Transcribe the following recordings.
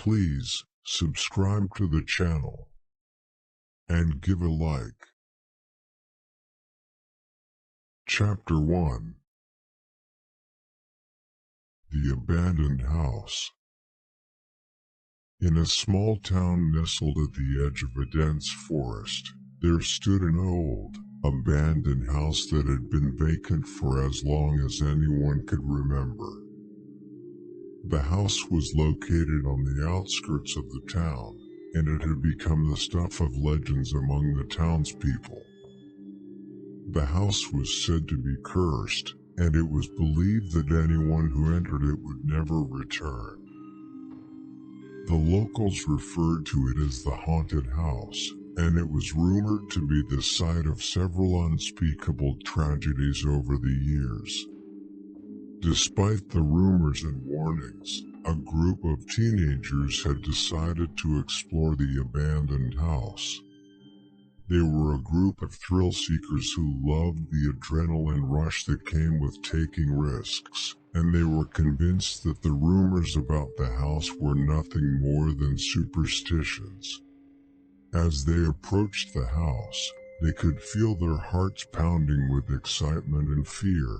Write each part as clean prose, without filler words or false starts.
please subscribe to the channel and give a like. Chapter 1. The Abandoned House. In a small town nestled at the edge of a dense forest, there stood an old, abandoned house that had been vacant for as long as anyone could remember. The house was located on the outskirts of the town, and it had become the stuff of legends among the townspeople. The house was said to be cursed, and it was believed that anyone who entered it would never return. The locals referred to it as the haunted house, and it was rumored to be the site of several unspeakable tragedies over the years. Despite the rumors and warnings, a group of teenagers had decided to explore the abandoned house. They were a group of thrill seekers who loved the adrenaline rush that came with taking risks, and they were convinced that the rumors about the house were nothing more than superstitions. As they approached the house, they could feel their hearts pounding with excitement and fear.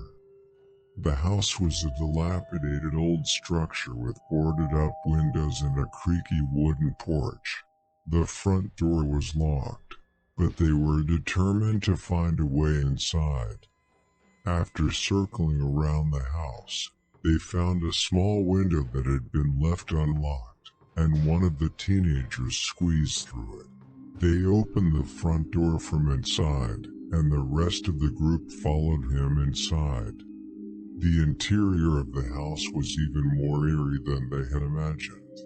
The house was a dilapidated old structure with boarded-up windows and a creaky wooden porch. The front door was locked, but they were determined to find a way inside. After circling around the house, they found a small window that had been left unlocked, and one of the teenagers squeezed through it. They opened the front door from inside, and the rest of the group followed him inside. The interior of the house was even more eerie than they had imagined.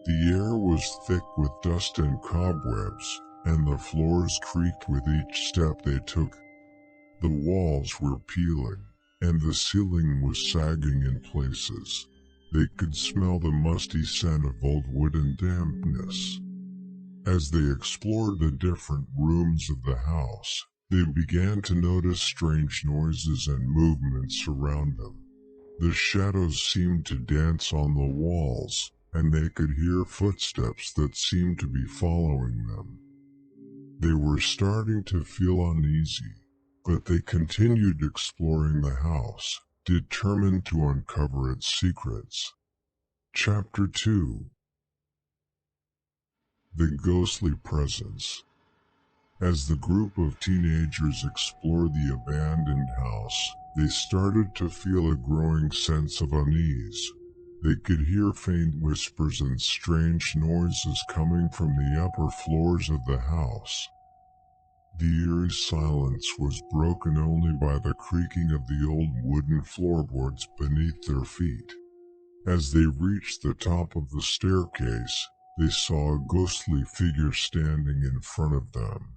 The air was thick with dust and cobwebs, and the floors creaked with each step they took. The walls were peeling, and the ceiling was sagging in places. They could smell the musty scent of old wood and dampness. As they explored the different rooms of the house, they began to notice strange noises and movements around them. The shadows seemed to dance on the walls, and they could hear footsteps that seemed to be following them. They were starting to feel uneasy, but they continued exploring the house, determined to uncover its secrets. Chapter 2. The Ghostly Presence. As the group of teenagers explored the abandoned house, they started to feel a growing sense of unease. They could hear faint whispers and strange noises coming from the upper floors of the house. The eerie silence was broken only by the creaking of the old wooden floorboards beneath their feet. As they reached the top of the staircase, they saw a ghostly figure standing in front of them.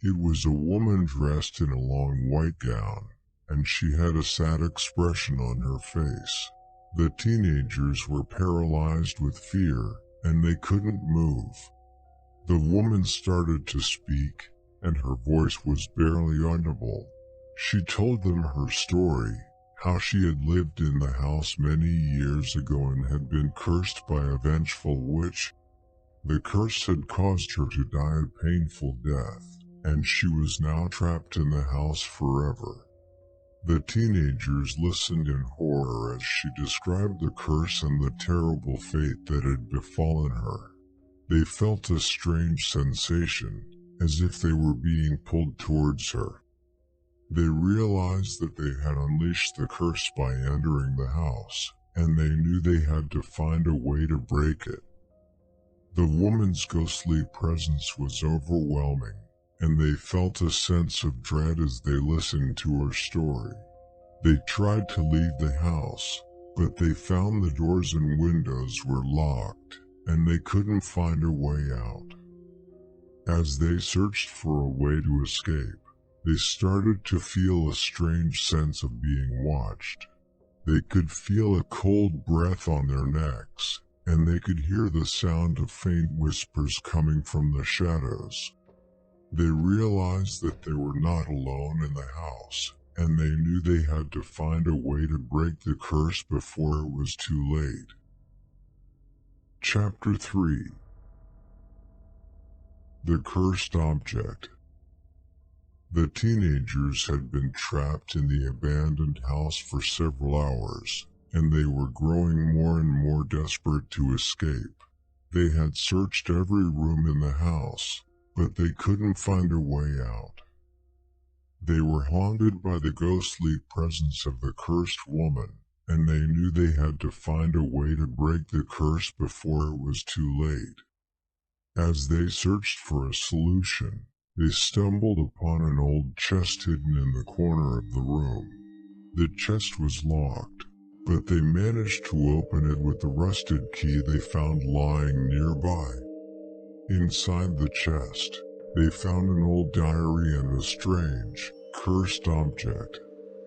It was a woman dressed in a long white gown, and she had a sad expression on her face. The teenagers were paralyzed with fear, and they couldn't move. The woman started to speak, and her voice was barely audible. She told them her story, how she had lived in the house many years ago and had been cursed by a vengeful witch. The curse had caused her to die a painful death, and she was now trapped in the house forever. The teenagers listened in horror as she described the curse and the terrible fate that had befallen her. They felt a strange sensation, as if they were being pulled towards her. They realized that they had unleashed the curse by entering the house, and they knew they had to find a way to break it. The woman's ghostly presence was overwhelming, and they felt a sense of dread as they listened to her story. They tried to leave the house, but they found the doors and windows were locked, and they couldn't find a way out. As they searched for a way to escape, they started to feel a strange sense of being watched. They could feel a cold breath on their necks, and they could hear the sound of faint whispers coming from the shadows. They realized that they were not alone in the house, and they knew they had to find a way to break the curse before it was too late. Chapter 3. The Cursed Object. The teenagers had been trapped in the abandoned house for several hours, and they were growing more and more desperate to escape. They had searched every room in the house, but they couldn't find a way out. They were haunted by the ghostly presence of the cursed woman, and they knew they had to find a way to break the curse before it was too late. As they searched for a solution, they stumbled upon an old chest hidden in the corner of the room. The chest was locked, but they managed to open it with the rusted key they found lying nearby. Inside the chest, they found an old diary and a strange, cursed object.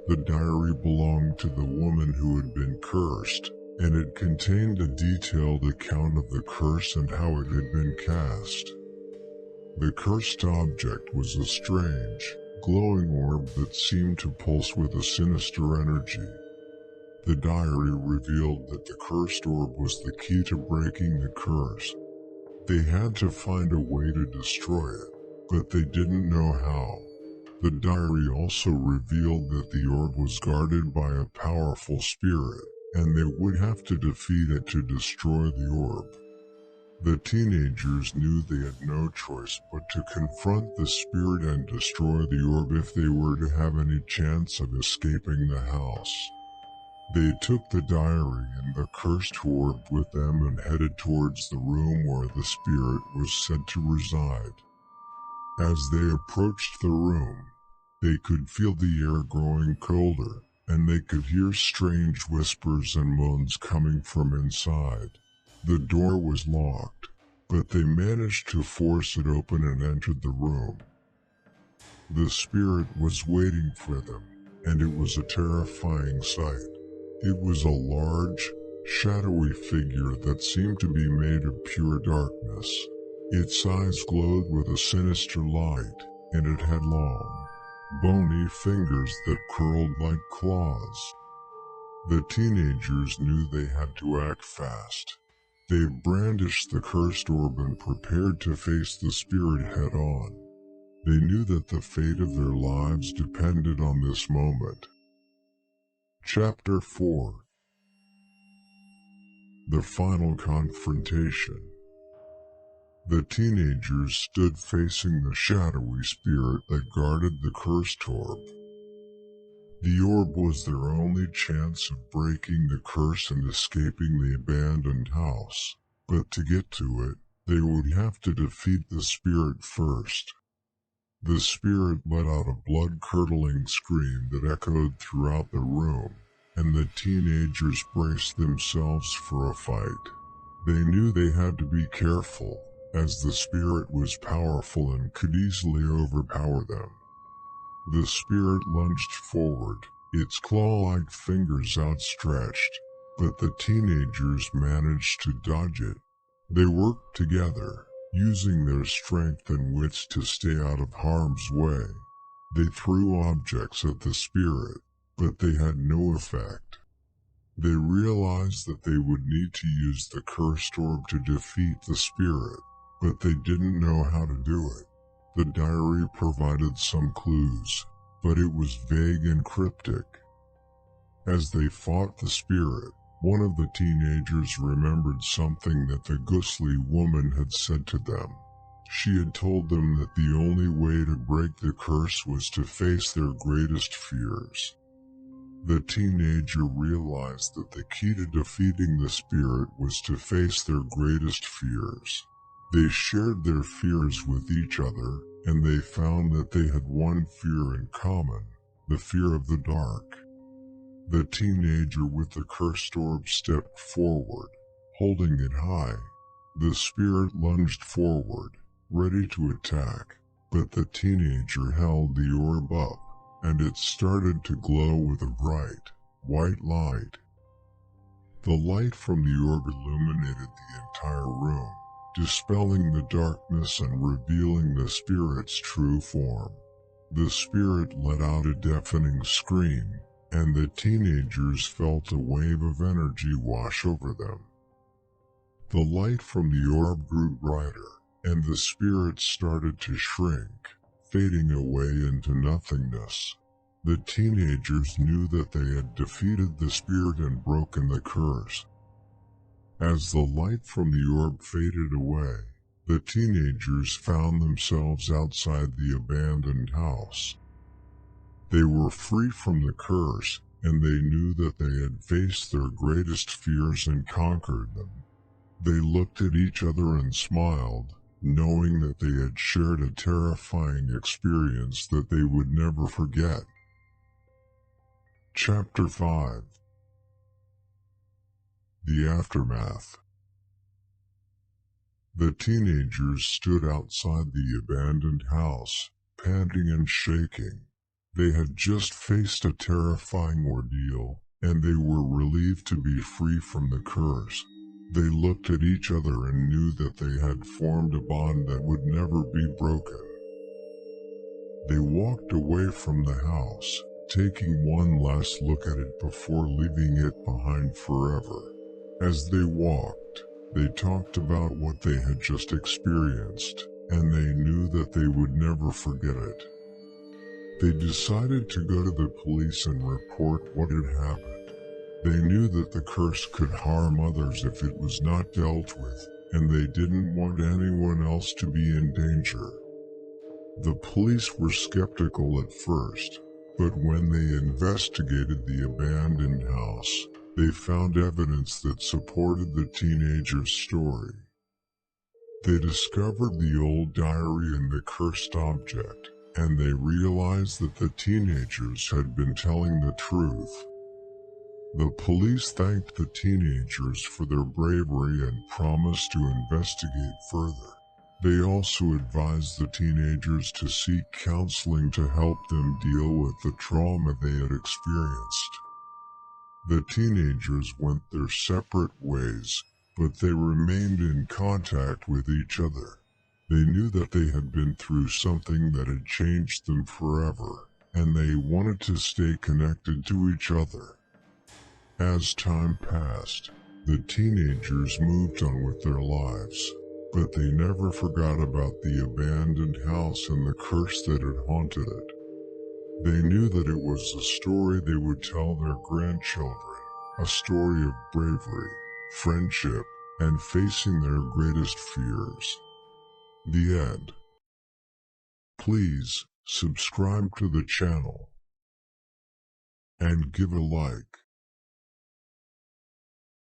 The diary belonged to the woman who had been cursed, and it contained a detailed account of the curse and how it had been cast. The cursed object was a strange, glowing orb that seemed to pulse with a sinister energy. The diary revealed that the cursed orb was the key to breaking the curse. They had to find a way to destroy it, but they didn't know how. The diary also revealed that the orb was guarded by a powerful spirit, and they would have to defeat it to destroy the orb. The teenagers knew they had no choice but to confront the spirit and destroy the orb if they were to have any chance of escaping the house. They took the diary and the cursed orb with them and headed towards the room where the spirit was said to reside. As they approached the room, they could feel the air growing colder, and they could hear strange whispers and moans coming from inside. The door was locked, but they managed to force it open and entered the room. The spirit was waiting for them, and it was a terrifying sight. It was a large, shadowy figure that seemed to be made of pure darkness. Its eyes glowed with a sinister light, and it had long, bony fingers that curled like claws. The teenagers knew they had to act fast. They brandished the cursed orb and prepared to face the spirit head-on. They knew that the fate of their lives depended on this moment. Chapter 4. The Final Confrontation. The teenagers stood facing the shadowy spirit that guarded the cursed orb. The orb was their only chance of breaking the curse and escaping the abandoned house, but to get to it, they would have to defeat the spirit first. The spirit let out a blood-curdling scream that echoed throughout the room, and the teenagers braced themselves for a fight. They knew they had to be careful, as the spirit was powerful and could easily overpower them. The spirit lunged forward, its claw-like fingers outstretched, but the teenagers managed to dodge it. They worked together, using their strength and wits to stay out of harm's way. They threw objects at the spirit, but they had no effect. They realized that they would need to use the cursed orb to defeat the spirit, but they didn't know how to do it. The diary provided some clues, but it was vague and cryptic. As they fought the spirit, one of the teenagers remembered something that the ghostly woman had said to them. She had told them that the only way to break the curse was to face their greatest fears. The teenager realized that the key to defeating the spirit was to face their greatest fears. They shared their fears with each other, and they found that they had one fear in common, the fear of the dark. The teenager with the cursed orb stepped forward, holding it high. The spirit lunged forward, ready to attack, but the teenager held the orb up, and it started to glow with a bright, white light. The light from the orb illuminated the entire room, dispelling the darkness and revealing the spirit's true form. The spirit let out a deafening scream, and the teenagers felt a wave of energy wash over them. The light from the orb grew brighter, and the spirits started to shrink, fading away into nothingness. The teenagers knew that they had defeated the spirit and broken the curse. As the light from the orb faded away, the teenagers found themselves outside the abandoned house. They were free from the curse, and they knew that they had faced their greatest fears and conquered them. They looked at each other and smiled, knowing that they had shared a terrifying experience that they would never forget. Chapter 5. The Aftermath. The teenagers stood outside the abandoned house, panting and shaking. They had just faced a terrifying ordeal, and they were relieved to be free from the curse. They looked at each other and knew that they had formed a bond that would never be broken. They walked away from the house, taking one last look at it before leaving it behind forever. As they walked, they talked about what they had just experienced, and they knew that they would never forget it. They decided to go to the police and report what had happened. They knew that the curse could harm others if it was not dealt with, and they didn't want anyone else to be in danger. The police were skeptical at first, but when they investigated the abandoned house, they found evidence that supported the teenagers' story. They discovered the old diary and the cursed object, and they realized that the teenagers had been telling the truth. The police thanked the teenagers for their bravery and promised to investigate further. They also advised the teenagers to seek counseling to help them deal with the trauma they had experienced. The teenagers went their separate ways, but they remained in contact with each other. They knew that they had been through something that had changed them forever, and they wanted to stay connected to each other. As time passed, the teenagers moved on with their lives, but they never forgot about the abandoned house and the curse that had haunted it. They knew that it was a story they would tell their grandchildren, a story of bravery, friendship, and facing their greatest fears. The end. Please subscribe to the channel and give a like.